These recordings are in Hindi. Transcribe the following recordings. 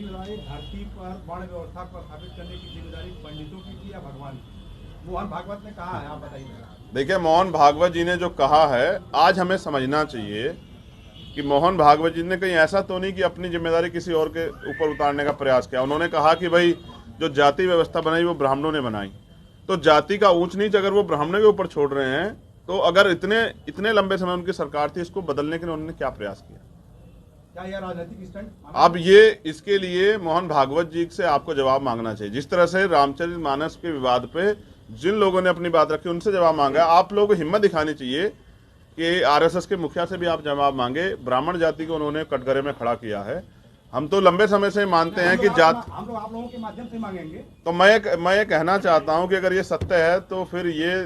धरती पर वर्ण व्यवस्था को स्थापित करने की जिम्मेदारी पंडितों की थी या भगवान की? मोहन भागवत ने कहा है, आप बताइए। देखिए, मोहन भागवत जी ने जो कहा है, आज हमें समझना चाहिए कि मोहन भागवत जी ने कहीं ऐसा तो नहीं कि अपनी जिम्मेदारी किसी और के ऊपर उतारने का प्रयास किया। उन्होंने कहा कि भाई जो जाति व्यवस्था बनाई वो ब्राह्मणों ने बनाई, तो जाति का ऊंच नीच अगर वो ब्राह्मणों के ऊपर छोड़ रहे हैं, तो अगर इतने इतने लंबे समय उनकी सरकार थी, इसको बदलने के लिए उन्होंने क्या प्रयास किया? क्या यह राजनीतिक स्टंट? अब ये इसके लिए मोहन भागवत जी से आपको जवाब मांगना चाहिए। जिस तरह से रामचरितमानस के विवाद पे जिन लोगों ने अपनी बात रखी उनसे जवाब मांगा, आप लोगों को हिम्मत दिखानी चाहिए कि आरएसएस के मुखिया से भी आप जवाब मांगे। ब्राह्मण जाति को उन्होंने कटघरे में खड़ा किया है। हम तो लंबे समय से मानते हैं कि जात, हम लोग आप लोगों के माध्यम से मांगेंगे। तो मैं ये कहना चाहता हूं कि अगर ये सत्य है तो फिर ये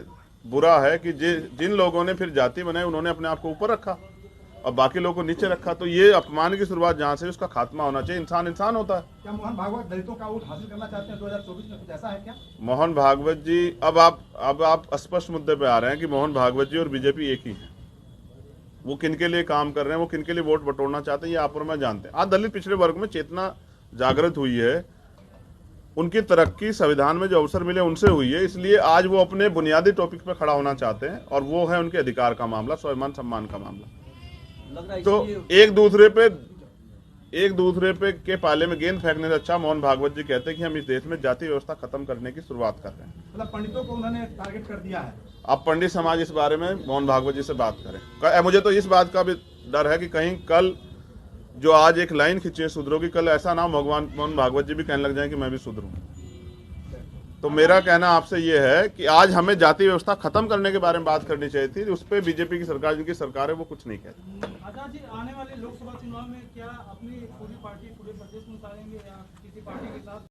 बुरा है कि जिन लोगों ने फिर जाति बनाई उन्होंने अपने आप को ऊपर रखा और बाकी लोगों को नीचे रखा। तो ये अपमान की शुरुआत जहां से उसका खात्मा होना चाहिए। इंसान इंसान होता है। क्या मोहन भागवत दलितों का वोट हासिल करना चाहते हैं 2024 में? कुछ ऐसा है क्या? मोहन भागवत जी, अब आप स्पष्ट मुद्दे पे आ रहे हैं कि मोहन भागवत जी और बीजेपी एक ही है। वो किनके लिए काम कर रहे हैं, वो किनके लिए वोट बटोरना चाहते हैं, ये आप और मैं जानते हैं। आज दलित पिछड़े वर्ग में चेतना जागृत हुई है, उनकी तरक्की संविधान में जो अवसर मिले उनसे हुई है। इसलिए आज वो अपने बुनियादी टॉपिक पे खड़ा होना चाहते हैं और वो है उनके अधिकार का मामला, स्वाभिमान सम्मान का मामला। तो एक दूसरे पे के पाले में गेंद फेंकने से अच्छा मोहन भागवत जी कहते हैं कि हम इस देश में जाति व्यवस्था खत्म करने की शुरुआत कर रहे हैं। मतलब पंडितों को उन्होंने टारगेट कर दिया है। अब पंडित समाज इस बारे में मोहन भागवत जी से बात करें। मुझे तो इस बात का भी डर है कि कहीं कल जो आज एक लाइन खींची है शूद्रों की, कल ऐसा ना भगवान मोहन भागवत जी भी कहने लग जाए कि मैं भी शूद्र हूं। तो मेरा कहना आपसे ये है कि आज हमें जाति व्यवस्था खत्म करने के बारे में बात करनी चाहिए थी। उस पर बीजेपी की सरकार, जिनकी सरकार है, वो कुछ नहीं कहती। आजाद जी, आने वाले लोकसभा चुनाव में क्या अपनी पूरी पार्टी पूरे प्रदेश में उतारेंगे या किसी पार्टी के साथ